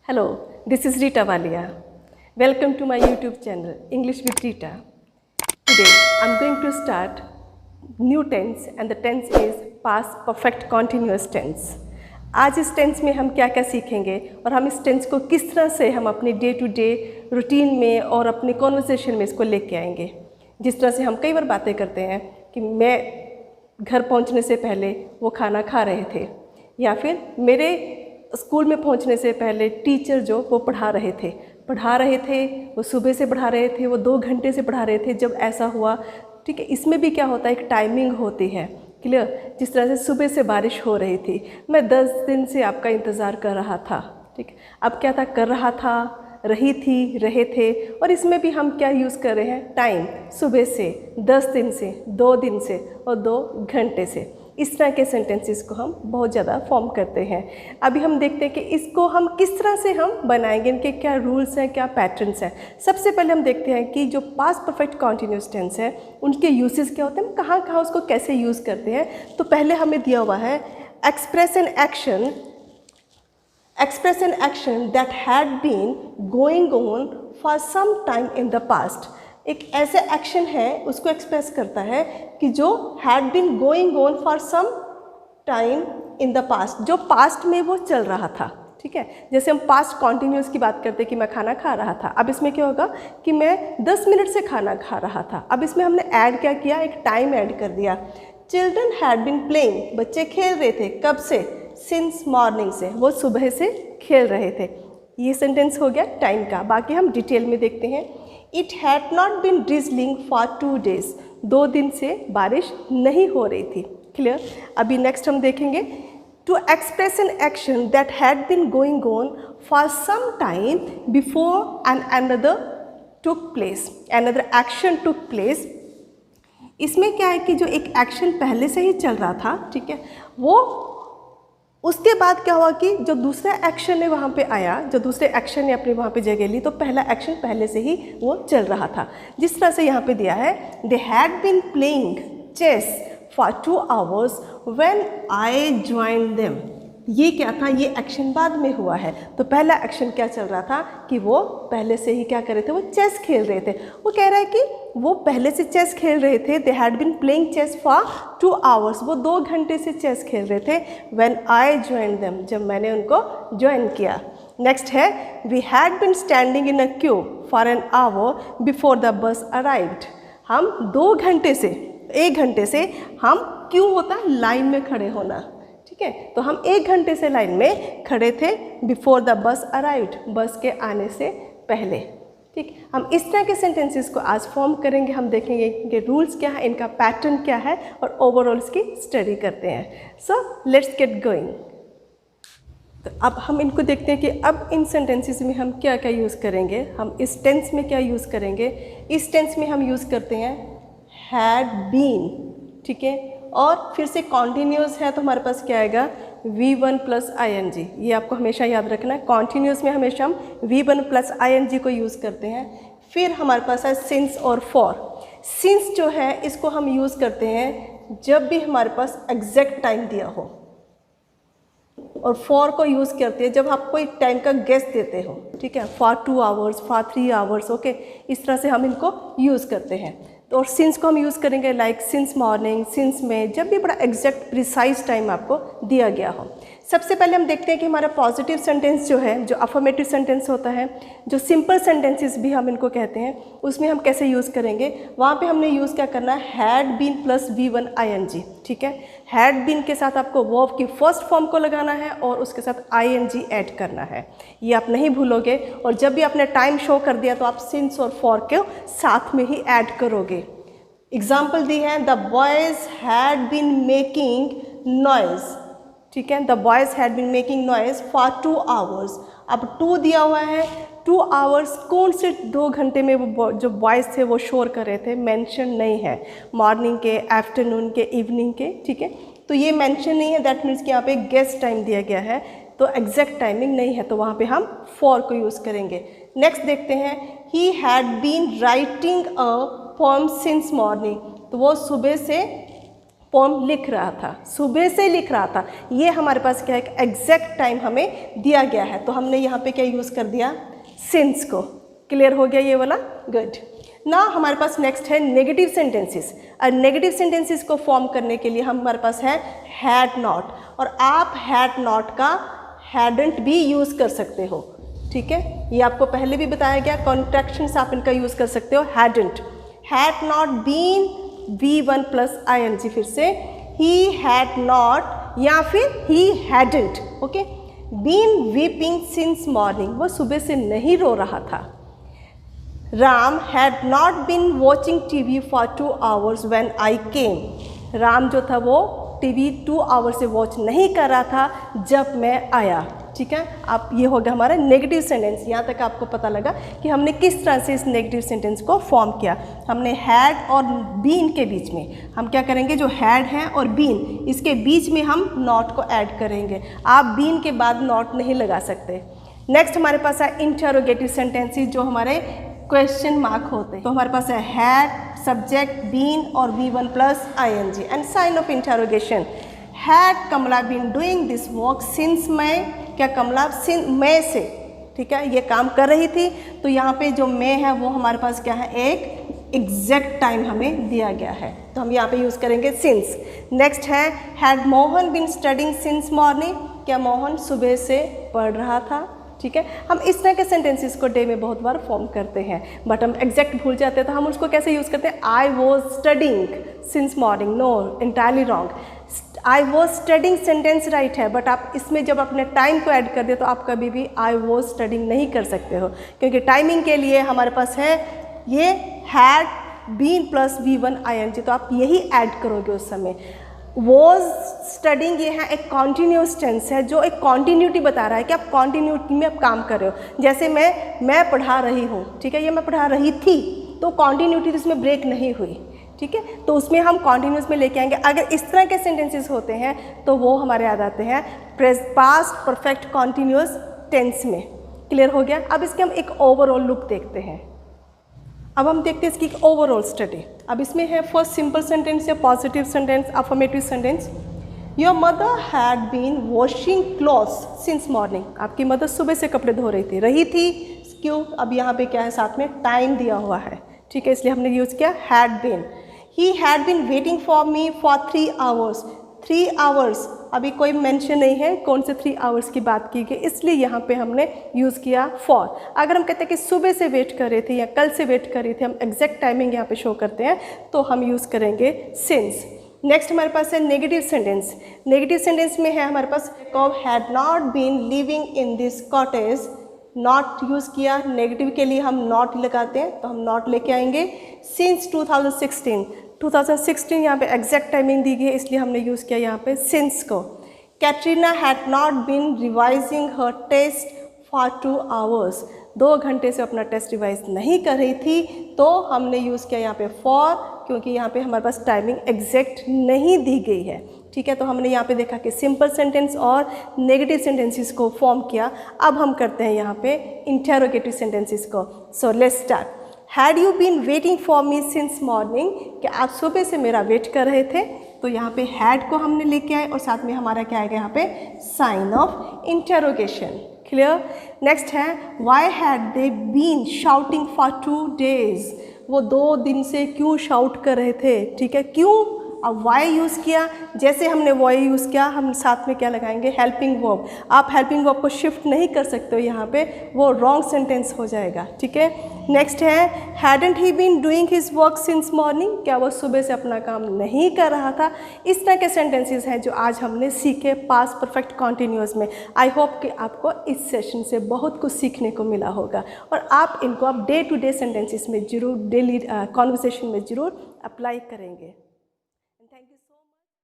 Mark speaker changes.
Speaker 1: Hello, this is Rita Walia. Welcome to my YouTube channel, English with Rita. Today, I'm going to start new tense and the tense is past perfect continuous tense. आज इस tense में हम क्या क्या सीखेंगे और हम इस टेंस को किस तरह से हम अपने डे टू डे रूटीन में और अपने कॉन्वर्सेशन में इसको लेके आएंगे। जिस तरह से हम कई बार बातें करते हैं कि मैं घर पहुंचने से पहले वो खाना खा रहे थे, या फिर मेरे स्कूल में पहुंचने से पहले टीचर जो वो पढ़ा रहे थे, वो सुबह से पढ़ा रहे थे, वो 2 घंटे से पढ़ा रहे थे जब ऐसा हुआ। ठीक है, इसमें भी क्या होता है, एक टाइमिंग होती है। क्लियर? जिस तरह से सुबह से बारिश हो रही थी, मैं 10 दिन से आपका इंतज़ार कर रहा था। ठीक है, अब क्या था, कर रहा था, रही थी, रहे थे, और इसमें भी हम क्या यूज़ कर रहे हैं, टाइम। सुबह से, 10 दिन से, 2 दिन से और 2 घंटे से। इस तरह के सेंटेंसेस को हम बहुत ज़्यादा फॉर्म करते हैं। अभी हम देखते हैं कि इसको हम किस तरह से हम बनाएंगे, इनके क्या रूल्स हैं, क्या पैटर्न्स हैं। सबसे पहले हम देखते हैं कि जो पास्ट परफेक्ट कॉन्टिन्यूस टेंस है उनके यूसेस क्या होते हैं, कहाँ कहाँ उसको कैसे यूज़ करते हैं। तो पहले हमें दिया हुआ है express an action that had been going on for some time in the past. एक ऐसे एक्शन है, उसको एक्सप्रेस करता है कि जो had been going on for some time in the past, जो पास्ट में वो चल रहा था। ठीक है, जैसे हम पास्ट कॉन्टिन्यूस की बात करते हैं कि मैं खाना खा रहा था, अब इसमें क्या होगा कि मैं 10 मिनट से खाना खा रहा था। अब इसमें हमने ऐड क्या किया, एक टाइम ऐड कर दिया। चिल्ड्रन हैड बीन प्लेइंग, बच्चे खेल रहे थे, कब से, सिंस मॉर्निंग से, वो सुबह से खेल रहे थे। ये सेंटेंस हो गया टाइम का। बाकी हम डिटेल में देखते हैं। It had not been drizzling for 2 days, 2 दिन से बारिश नहीं हो रही थी। क्लियर? अभी नेक्स्ट हम देखेंगे to express an action that had been going on for some time before and another action took place. इसमें क्या है कि जो एक एक्शन पहले से ही चल रहा था, ठीक है, वो उसके बाद क्या हुआ कि जो दूसरा एक्शन है वहाँ पे आया, जो दूसरे एक्शन ने अपनी वहाँ पे जगह ली, तो पहला एक्शन पहले से ही वो चल रहा था। जिस तरह से यहाँ पे दिया है, they had been playing chess for 2 hours when I join them. ये क्या था, ये एक्शन बाद में हुआ है। तो पहला एक्शन क्या चल रहा था कि वो पहले से ही क्या कर रहे थे, वो चेस खेल रहे थे। वो कह रहा है कि वो पहले से चेस खेल रहे थे। They had been playing chess for 2 hours, वो 2 घंटे से चेस खेल रहे थे। व्हेन आई ज्वाइन देम, जब मैंने उनको ज्वाइन किया। नेक्स्ट है we had been standing in a queue for an hour before the bus arrived. हम 2 घंटे से, 1 घंटे से हम क्यों होता है, लाइन में खड़े होना। ठीक है, तो हम 1 घंटे से लाइन में खड़े थे बिफोर द बस अराइव्ड, बस के आने से पहले। ठीक, हम इस तरह के सेंटेंसेस को आज फॉर्म करेंगे। हम देखेंगे इनके रूल्स क्या है, इनका पैटर्न क्या है, और ओवरऑल इसकी स्टडी करते हैं। So let's get going. तो अब हम इनको देखते हैं कि अब इन सेंटेंसेस में हम क्या क्या यूज़ करेंगे, हम इस टेंस में क्या यूज़ करेंगे। इस टेंस में हम यूज़ करते हैं हैड बीन। ठीक है, और फिर से कॉन्टीन्यूस है तो हमारे पास क्या आएगा, V1 प्लस ING। ये आपको हमेशा याद रखना है, कॉन्टीन्यूस में हमेशा हम V1 प्लस ING को यूज़ करते हैं। फिर हमारे पास है सिंस और फॉर। सिंस जो है इसको हम यूज़ करते हैं जब भी हमारे पास एग्जैक्ट टाइम दिया हो, और फॉर को यूज़ करते हैं जब आप कोई टाइम का गेस देते हो। ठीक है, for 2 hours, for 3 hours। Okay, इस तरह से हम इनको यूज़ करते हैं। तो और सिंस को हम यूज़ करेंगे लाइक सिंस मॉर्निंग, सिंस में, जब भी बड़ा एग्जैक्ट प्रिसाइज टाइम आपको दिया गया हो। सबसे पहले हम देखते हैं कि हमारा पॉजिटिव सेंटेंस जो है, जो अफर्मेटिव सेंटेंस होता है, जो सिंपल सेंटेंसेस भी हम इनको कहते हैं, उसमें हम कैसे यूज़ करेंगे। वहाँ पे हमने यूज़ क्या करना है, had been plus V1 ING। ठीक है, हैड बीन के साथ आपको वर्ब की फर्स्ट फॉर्म को लगाना है और उसके साथ ING ऐड करना है, ये आप नहीं भूलोगे। और जब भी आपने टाइम शो कर दिया तो आप सिंस और फॉर के साथ में ही ऐड करोगे। एग्जाम्पल दी है, the boys had been making noise. ठीक है, the boys had been making noise for 2 hours। अब 2 दिया हुआ है, 2 hours कौन से 2 घंटे में वो जो बॉयज़ थे वो शोर कर रहे थे, मेंशन नहीं है। मॉर्निंग के, आफ्टरनून के, इवनिंग के। ठीक है, तो ये मेंशन नहीं है, दैट मीन्स कि यहाँ पे गेस टाइम दिया गया है, तो एग्जैक्ट टाइमिंग नहीं है, तो वहाँ पे हम फॉर को यूज़ करेंगे। नेक्स्ट देखते हैं, he had been writing a poem since morning. तो वो सुबह से पोम लिख रहा था, सुबह से लिख रहा था। ये हमारे पास क्या है, एक एग्जैक्ट टाइम हमें दिया गया है, तो हमने यहाँ पे क्या यूज़ कर दिया, सिंस को। क्लियर हो गया ये वाला, गुड। ना हमारे पास नेक्स्ट है नेगेटिव सेंटेंसेस। और नेगेटिव सेंटेंसेस को फॉर्म करने के लिए हमारे पास है हैड नॉट, और आप हैड नॉट का हैडंट भी यूज़ कर सकते हो, ठीक है। ये आपको पहले भी बताया गया, कॉन्ट्रैक्शंस आप इनका यूज़ कर सकते हो। Hadn't, had not been V1 plus ing, फिर से ही हैड नॉट या फिर ही hadn't, okay. Been weeping since morning, वो सुबह से नहीं रो रहा था। Ram had not been watching TV for 2 hours when I came, Ram जो था वो TV 2 hours से वॉच नहीं कर रहा था जब मैं आया, ठीक है। आप ये हो गया हमारा नेगेटिव सेंटेंस। यहाँ तक आपको पता लगा कि हमने किस तरह से इस नेगेटिव सेंटेंस को फॉर्म किया। हमने हैड और बीन के बीच में हम क्या करेंगे, जो हैड है और बीन, इसके बीच में हम नॉट को ऐड करेंगे। आप बीन के बाद नॉट नहीं लगा सकते। नेक्स्ट हमारे पास है इंटरोगेटिव सेंटेंसेस, जो हमारे क्वेश्चन मार्क होते हैं। तो हमारे पास है हैड, सब्जेक्ट, बीन और V1 plus ing and sign of interrogation. Had Kamla been doing this work since May, क्या कमला मई से, ठीक है, ये काम कर रही थी। तो यहाँ पे जो मई है वो हमारे पास क्या है, एक एग्जैक्ट टाइम हमें दिया गया है, तो हम यहाँ पे यूज़ करेंगे सिंस। नेक्स्ट है had Mohan been studying since morning, क्या मोहन सुबह से पढ़ रहा था, ठीक है। हम इस तरह के सेंटेंसेस को डे में बहुत बार फॉर्म करते हैं, बट हम एग्जैक्ट भूल जाते हैं, तो हम उसको कैसे यूज़ करते हैं, I was studying since morning, no, entirely wrong. I was studying sentence right है, बट आप इसमें जब अपने टाइम को ऐड कर दे तो आप कभी भी आई वॉज स्टडिंग नहीं कर सकते हो, क्योंकि टाइमिंग के लिए हमारे पास है ये had been plus V1 ing, तो आप यही ऐड करोगे उस समय। वॉज स्टडिंग, ये है एक कॉन्टीन्यूस टेंस है, जो एक कॉन्टीन्यूटी बता रहा है कि आप कॉन्टीन्यूटी में आप काम कर रहे हो। जैसे मैं पढ़ा रही हूँ, ठीक है, ये मैं पढ़ा रही थी, तो कॉन्टीन्यूटी इसमें ब्रेक नहीं हुई, ठीक है, तो उसमें हम कॉन्टीन्यूस में लेके आएंगे। अगर इस तरह के सेंटेंसेस होते हैं तो वो हमारे याद आते हैं पास्ट परफेक्ट कॉन्टीन्यूस टेंस में। क्लियर हो गया। अब इसके हम एक ओवरऑल लुक देखते हैं। अब हम देखते हैं इसकी एक ओवरऑल स्टडी। अब इसमें है फर्स्ट सिंपल सेंटेंस या positive sentence, affirmative sentence. Your mother had been washing clothes since morning, आपकी मदर सुबह से कपड़े धो रही थी, क्यों, अब यहाँ पे क्या है, साथ में टाइम दिया हुआ है, ठीक है, इसलिए हमने यूज़ किया had been. He had been waiting for me for 3 hours, 3 hours, अभी कोई मेंशन नहीं है कौन से 3 hours की बात की गई, इसलिए यहाँ पे हमने यूज़ किया फॉर। अगर हम कहते हैं कि सुबह से वेट कर रहे थे या कल से वेट कर रहे थे, हम एग्जैक्ट टाइमिंग यहाँ पे शो करते हैं, तो हम यूज़ करेंगे सिंस। नेक्स्ट हमारे पास है नेगेटिव सेंटेंस। नेगेटिव सेंटेंस में है हमारे पास had not been living in this cottage, not use किया, नेगेटिव के लिए हम नॉट लगाते हैं, तो हम नॉट लेके आएंगे। सिंस 2016 यहाँ पे एग्जैक्ट टाइमिंग दी गई है, इसलिए हमने यूज़ किया यहाँ पे सिंस को। Katrina had not been revising her test for 2 hours, 2 घंटे से अपना टेस्ट रिवाइज नहीं कर रही थी, तो हमने यूज़ किया यहाँ पे फॉर, क्योंकि यहाँ पे हमारे पास टाइमिंग एग्जैक्ट नहीं दी गई है, ठीक है। तो हमने यहाँ पे देखा कि सिंपल सेंटेंस और नेगेटिव सेंटेंसेस को फॉर्म किया। अब हम करते हैं यहाँ पे इंटरोगेटिव सेंटेंसेस को। So let's start. Had you been waiting for me since morning, कि आप सुबह से मेरा वेट कर रहे थे, तो यहाँ पे हैड को हमने लेके आए और साथ में हमारा क्या आएगा यहाँ पे sign of interrogation. Clear. Next है why had they been shouting for 2 days, वो 2 दिन से क्यों शाउट कर रहे थे, ठीक है, क्यों। अब वाई यूज़ किया, जैसे हमने वाई यूज़ किया, हम साथ में क्या लगाएंगे, हेल्पिंग वर्ब। आप हेल्पिंग वर्ब को शिफ्ट नहीं कर सकते हो यहाँ पे, वो रॉन्ग सेंटेंस हो जाएगा, ठीक है। नेक्स्ट है hadn't he been doing his work since morning, क्या वो सुबह से अपना काम नहीं कर रहा था। इस तरह के सेंटेंसेस हैं जो आज हमने सीखे पास्ट परफेक्ट कॉन्टिन्यूअस में। आई होप कि आपको इस सेशन से बहुत कुछ सीखने को मिला होगा और आप इनको आप डे टू डे सेंटेंसेस में ज़रूर, डेली कॉन्वर्सेशन में ज़रूर अप्लाई करेंगे।